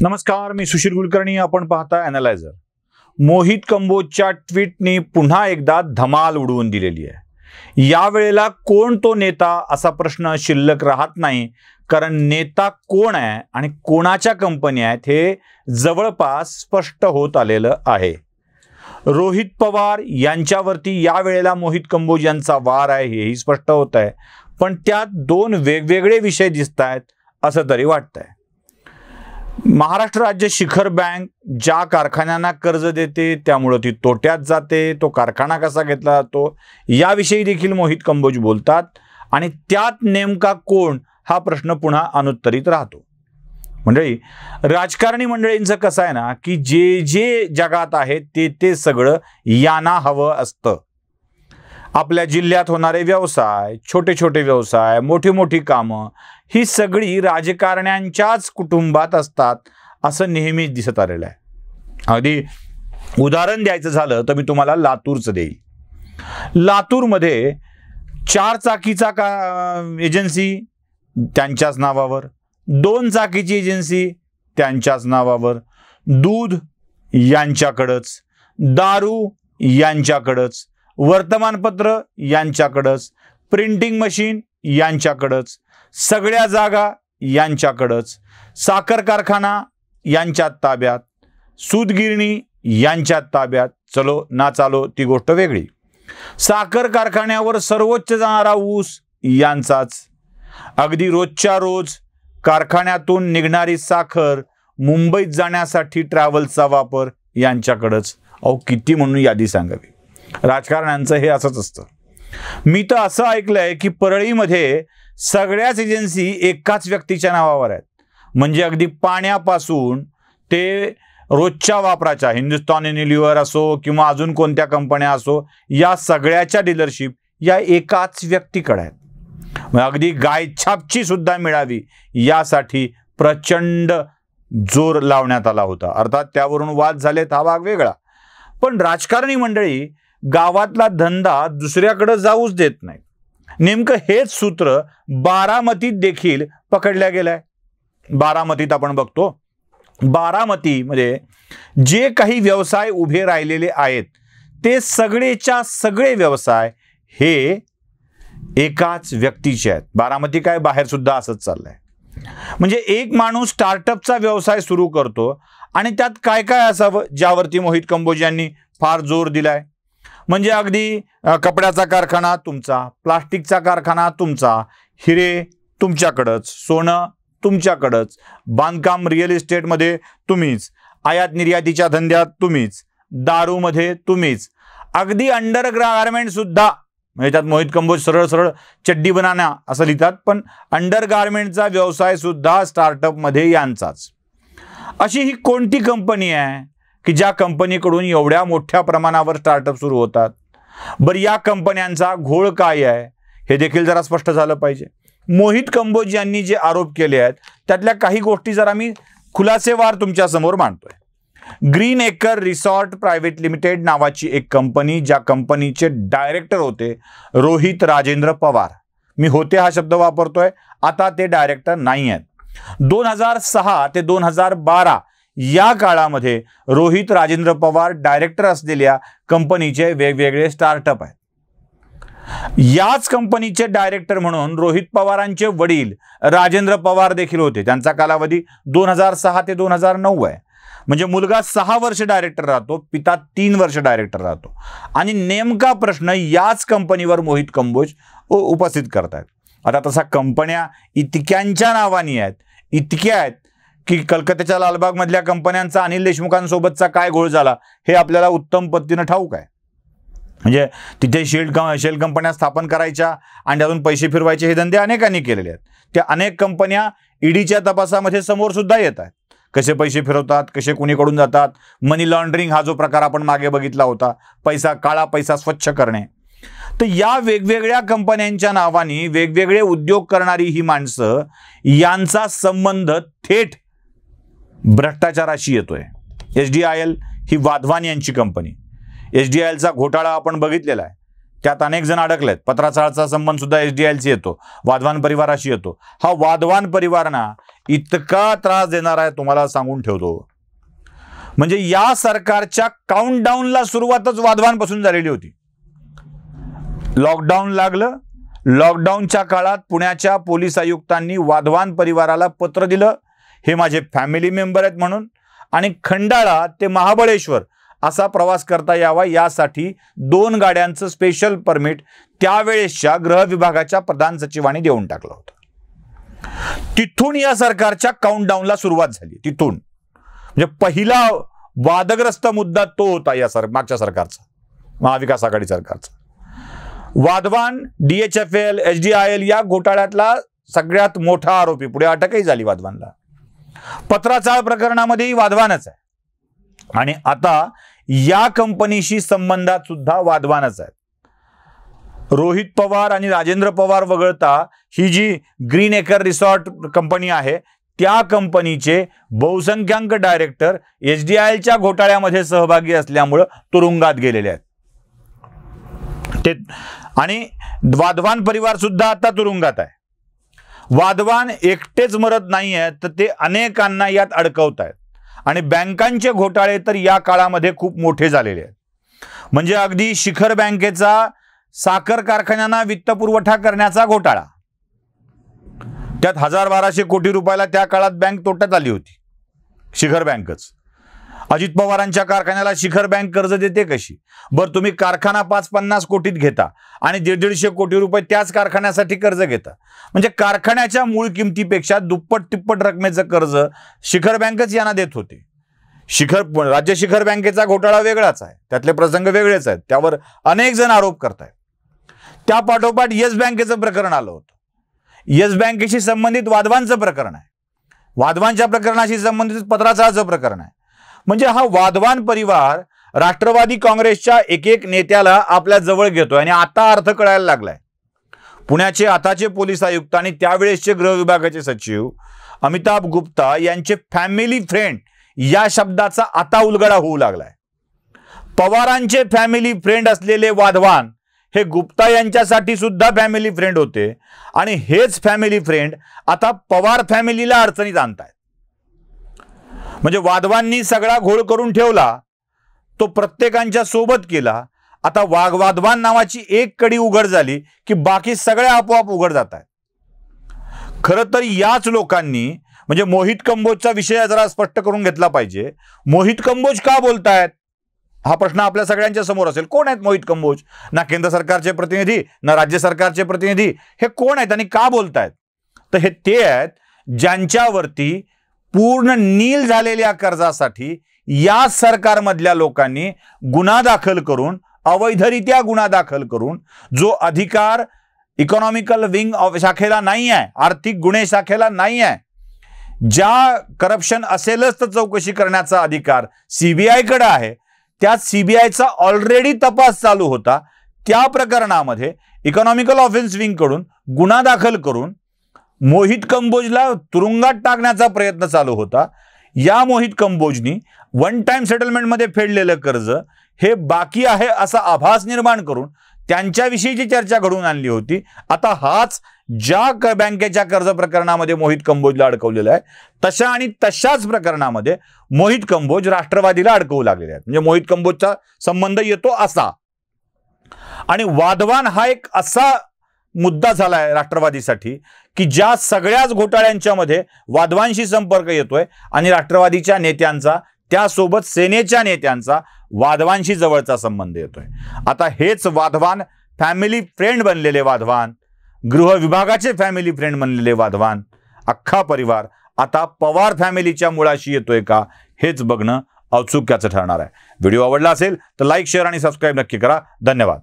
नमस्कार, मी सुशील कुलकर्णी. आपण पाहताय अॅनालायझर. मोहित कंबोजच्या ट्विटनी पुन्हा एकदा धमाल उडवून दिलेली आहे. यावेळेला कोण तो नेता असा प्रश्न शिल्लक राहत नाही, कारण नेता कोण आहे आणि कोणाच्या कंपनी आहेत हे जवळपास स्पष्ट होत आलेलं आहे. रोहित पवार यांच्यावरती यावेळेला मोहित कंबोज यांचा वार आहे हेही स्पष्ट होत आहे, पण त्यात दोन वेगवेगळे विषय दिसत आहेत असं तरी वाटतंय. महाराष्ट्र राज्य शिखर बँक ज्या कारखान्यांना कर्ज देते त्यामुळे ती तोट्यात जाते, तो कारखाना कसा घेतला जातो याविषयी देखील मोहित कंबोज बोलतात आणि त्यात नेमका कोण हा प्रश्न पुन्हा अनुत्तरित राहतो. मंडळी, राजकारणी मंडळींचं कसं आहे ना की जे जे जगात आहे ते सगळं यांना हवं असतं. आपल्या जिल्ह्यात होणारे व्यवसाय, छोटे छोटे व्यवसाय, मोठी मोठी कामं ही सगळी राजकारण्यांच्याच कुटुंबात असतात असं नेहमीच दिसत आलेलं आहे. अगदी उदाहरण द्यायचं झालं तर मी तुम्हाला लातूरचं देईल. लातूरमध्ये 4 चाकीचा एजन्सी त्यांच्याच नावावर, 2 चाकीची एजन्सी त्यांच्याच नावावर, दूध यांच्याकडंच, दारू यांच्याकडंच, वर्तमानपत्र यांच्याकडंच, प्रिंटिंग मशीन यांच्याकडंच, सगळ्या जागा यांच्याकडंच, साखर कारखाना यांच्यात ताब्यात, सूतगिरणी यांच्यात ताब्यात. चलो ना चालो ती गोष्ट वेगळी. साखर कारखान्यावर सर्वोच्च जाणारा ऊस यांचाच. अगदी रोजच्या रोज कारखान्यातून निघणारी साखर मुंबईत जाण्यासाठी ट्रॅव्हल्सचा वापर यांच्याकडंच. अहो, किती म्हणून यादी सांगावी. राजकारण्यांचं हे असंच असतं. मी तर असं ऐकलंय की परळीमध्ये सगळ्याच एजन्सी एकाच व्यक्तीच्या नावावर आहेत. म्हणजे अगदी पाण्यापासून ते रोजच्या वापराच्या हिंदुस्तान युनिलिव्हर असो किंवा अजून कोणत्या कंपन्या असो, या सगळ्याच्या डीलरशिप या एकाच व्यक्तीकडे आहेत. अगदी गायछापची सुद्धा मिळावी यासाठी प्रचंड जोर लावण्यात आला होता. अर्थात त्यावरून वाद झालेत, हा भाग वेगळा. पण राजकारणी मंडळी गावातला धंदा दुसऱ्याकडे जाऊच देत नाही. नेमकं हेच सूत्र बारामतीत देखील पकडल्या गेलंय. बारामतीत आपण बघतो, बारामतीमध्ये जे काही व्यवसाय उभे राहिलेले आहेत ते सगळेच्या सगळे व्यवसाय हे एकाच व्यक्तीचे आहेत. बारामती काय, बाहेर सुद्धा असंच चाललंय. म्हणजे एक माणूस स्टार्टअपचा व्यवसाय सुरू करतो आणि त्यात काय काय असावं ज्यावरती मोहित कंबोज यांनी फार जोर दिलाय. म्हणजे अगदी कपड्याचा कारखाना तुमचा, प्लास्टिकचा कारखाना तुमचा, हिरे तुमच्याकडंच, सोनं तुमच्याकडंच, बांधकाम रिअल इस्टेटमध्ये तुम्हीच, आयात निर्यातीच्या धंद्यात तुम्हीच, दारूमध्ये तुम्हीच, अगदी अंडर गार्मेंट सुद्धा. म्हणजे त्यात मोहित कंबोज सरळ सरळ चड्डी बनाना असं लिहितात, पण अंडर गार्मेंटचा व्यवसाय सुद्धा स्टार्टअपमध्ये यांचाच. अशी ही कोणती कंपनी आहे की ज्या कंपनीकडून एवढ्या मोठ्या प्रमाणावर स्टार्टअप सुरू होतात? बरं, या कंपन्यांचा घोळ काय आहे हे देखील जरा स्पष्ट झालं पाहिजे. मोहित कंबोज यांनी जे आरोप केले आहेत त्यातल्या काही गोष्टी जरा मी खुलासेवार तुमच्या समोर मांडतोय. Green acre resort private limited नावाची एक कंपनी, ज्या कंपनीचे डायरेक्टर होते रोहित राजेंद्र पवार. मी होते हा शब्द वापरतोय, आता ते डायरेक्टर नाही आहेत. 2006 ते 2012 या काळामध्ये रोहित राजेंद्र पवार डायरेक्टर असलेल्या कंपनीचे वेगवेगळे स्टार्टअप आहेत. याच कंपनीचे डायरेक्टर म्हणून रोहित पवारांचे वडील राजेंद्र पवार देखील होते. त्यांचा कालावधी 2006 ते 2009 आहे. म्हणजे मुलगा 6 वर्ष डायरेक्टर राहतो, पिता 3 वर्ष डायरेक्टर राहतो. आणि नेमका प्रश्न याच कंपनीवर मोहित कंबोज उपस्थित करतायत. आता तसा कंपन्या इतक्यांच्या नावानी आहेत, इतक्या आहेत की कलकत्त्याच्या लालबाग मधल्या कंपन्यांचा अनिल देशमुखांसोबतचा काय घोळ झाला हे आपल्याला उत्तम पद्धतीनं ठाऊक आहे. म्हणजे तिथे शेल कंपन्या स्थापन करायच्या आणि त्यातून पैसे फिरवायचे हे धंदे अनेकांनी केलेले आहेत. त्या अनेक कंपन्या ईडीच्या तपासामध्ये समोर सुद्धा येत आहेत. कसे पैसे फिरवतात, कसे कुणीकडून जातात, मनी लॉन्ड्रिंग हा जो प्रकार आपण मागे बघितला होता, काळा पैसा स्वच्छ करणे. तर या वेगवेगळ्या कंपन्यांच्या नावाने वेगवेगळे उद्योग करणारी ही माणसं यांचा संबंध थेट भ्रष्टाचाराशी येतोय. SDIL ही वाधवान यांची कंपनी. SDILचा घोटाळा आपण बघितलेला आहे. त्यात अनेक जण अडकलेत. पत्राचाळचा संबंध सुद्धा SDILशी येतो, वाधवान परिवाराशी येतो. हा वाधवान परिवारांना इतका त्रास देणार आहे तुम्हाला सांगून ठेवतो. म्हणजे या सरकारच्या काउंटडाऊनला सुरुवातच वाधवांपासून झालेली होती. लॉकडाऊन लागलं. लॉकडाऊनच्या काळात पुण्याच्या पोलीस आयुक्तांनी वाधवान परिवाराला पत्र दिलं, हे माझे फॅमिली मेंबर आहेत म्हणून, आणि खंडाळा ते महाबळेश्वर असा प्रवास करता यावा यासाठी 2 गाड्यांचं स्पेशल परमिट त्यावेळेसच्या गृह विभागाच्या प्रधान सचिवांनी देऊन टाकलं होतं. तिथून या सरकारच्या काउंटडाऊनला सुरुवात झाली. तिथून म्हणजे पहिला वादग्रस्त मुद्दा तो होता या मागच्या सरकारचा, महाविकास आघाडी सरकारचा. वाधवान, DHFL, SDIL या घोटाळ्यातला सगळ्यात मोठा आरोपी, पुढे अटकही झाली वाधवानला. पत्राचाळ प्रकरणामध्येही वाधवानच आहे, आणि आता या कंपनीशी संबंधात सुद्धा वाधवानच आहेत. रोहित पवार आणि राजेंद्र पवार वगळता ही जी ग्रीन एकर रिसॉर्ट कंपनी आहे, त्या कंपनीचे बहुसंख्याक डायरेक्टर SDILच्या घोटाळ्यामध्ये सहभागी असल्यामुळे तुरुंगात गेलेले आहेत. आणि वाधवान परिवार सुद्धा आता तुरुंगात आहे. वाधवान एकटेच मरत नाही आहेत, तर ते अनेकांना यात अडकवत आहेत. आणि बँकांचे घोटाळे तर या काळामध्ये खूप मोठे झालेले आहेत. म्हणजे अगदी शिखर बँकेचा साखर कारखान्यांना वित्तपुरवठा करण्याचा घोटाळा, त्यात 1200 कोटी रुपयाला त्या काळात बँक तोट्यात आली होती, शिखर बँकच. अजित पवारांच्या कारखान्याला शिखर बँक कर्ज देते कशी? बरं, तुम्ही कारखाना 550 कोटीत घेता आणि 150 कोटी रुपये त्याच कारखान्यासाठी कर्ज घेता. म्हणजे कारखान्याच्या मूळ किमतीपेक्षा दुप्पट तिप्पट रकमेचं कर्ज शिखर बँकच यांना देत होते. राज्य शिखर बँकेचा घोटाळा वेगळाच आहे, त्यातले प्रसंग वेगळेच आहेत, त्यावर अनेक जण आरोप करतायत. त्या पाठोपाठ येस बँकेचं प्रकरण आलं होतं. येस बँकेशी संबंधित वाधवांचं प्रकरण आहे, वाधवांच्या प्रकरणाशी संबंधित पत्राचाळचं प्रकरण आहे. म्हणजे हा वाधवान परिवार राष्ट्रवादी काँग्रेसच्या एक नेत्याला आपल्या जवळ घेतोय, आणि आता अर्थ कळायला लागलाय. पुण्याचे आताचे पोलीस आयुक्त आणि त्यावेळेसचे गृह विभागाचे सचिव अमिताभ गुप्ता यांचे फॅमिली फ्रेंड या शब्दाचा आता उलगडा होऊ लागलाय. पवारांचे फॅमिली फ्रेंड असलेले वाधवान हे गुप्ता यांच्यासाठी सुद्धा फॅमिली फ्रेंड होते, आणि हेच फॅमिली फ्रेंड आता पवार फॅमिलीला अडचणीत आणतायत. म्हणजे वाधवांनी सगळा घोळ करून ठेवला, तो प्रत्येकांच्या सोबत केला. आता वाधवान नावाची एक कडी उघड झाली की बाकी सगळ्या आपोआप उघड जात आहेत. खरं तर याच लोकांनी म्हणजे मोहित कंबोजचा विषय जरा स्पष्ट करून घेतला पाहिजे. मोहित कंबोज का बोलतायत हा प्रश्न आपल्या सगळ्यांच्या समोर असेल. कोण आहेत मोहित कंबोज? ना केंद्र सरकारचे प्रतिनिधी ना राज्य सरकारचे प्रतिनिधी. हे कोण आहेत आणि का बोलतायत? तर हे ते आहेत ज्यांच्यावरती पूर्ण नील झालेल्या कर्जासाठी या सरकारमधल्या लोकांनी गुन्हा दाखल करून, अवैधरित्या गुन्हा दाखल करून, जो अधिकार इकॉनॉमिकल विंग शाखेला नाही आहे, आर्थिक गुन्हे शाखेला नाही आहे, ज्या करप्शन असेलच तर चौकशी करण्याचा अधिकार CBI कडे आहे, त्या CBIचा ऑलरेडी तपास चालू होता. त्या प्रकरणामध्ये इकॉनॉमिकल ऑफेन्स विंग कडून गुन्हा दाखल करून मोहित कंबोजला तुरुंगात टाकण्याचा प्रयत्न चालू होता. या मोहित कंबोजनी वन टाइम सेटलमेंटमध्ये फेडलेलं कर्ज हे बाकी आहे असा आभास निर्माण करून त्यांच्याविषयीची चर्चा घडवून आणली होती. आता हाच ज्या बँकेच्या कर्ज प्रकरणामध्ये मोहित कंबोजला अडकवलेला आहे, तशा आणि तशाच प्रकरणामध्ये मोहित कंबोज राष्ट्रवादीला अडकवू लागलेले आहेत. म्हणजे मोहित कंबोजचा संबंध येतो असा. आणि वाधवान हा एक असा मुद्दा झालाय राष्ट्रवादीसाठी की ज्या सगळ्याच घोटाळ्यांच्या मध्ये वाधवांशी संपर्क येतोय, आणि राष्ट्रवादीच्या नेत्यांचा त्यासोबत सेनेच्या नेत्यांचा वाधवांशी जवळचा संबंध येतोय. आता हेच वाधवान फॅमिली फ्रेंड बनलेले वाधवान, गृह विभागाचे फॅमिली फ्रेंड बनलेले वाधवान, अख्खा परिवार आता पवार फॅमिलीच्या मुळाशी येतोय का हेच बघणं औत्सुक्याचं ठरणार आहे. व्हिडिओ आवडला असेल तर लाईक, शेअर आणि सबस्क्राईब नक्की करा. धन्यवाद.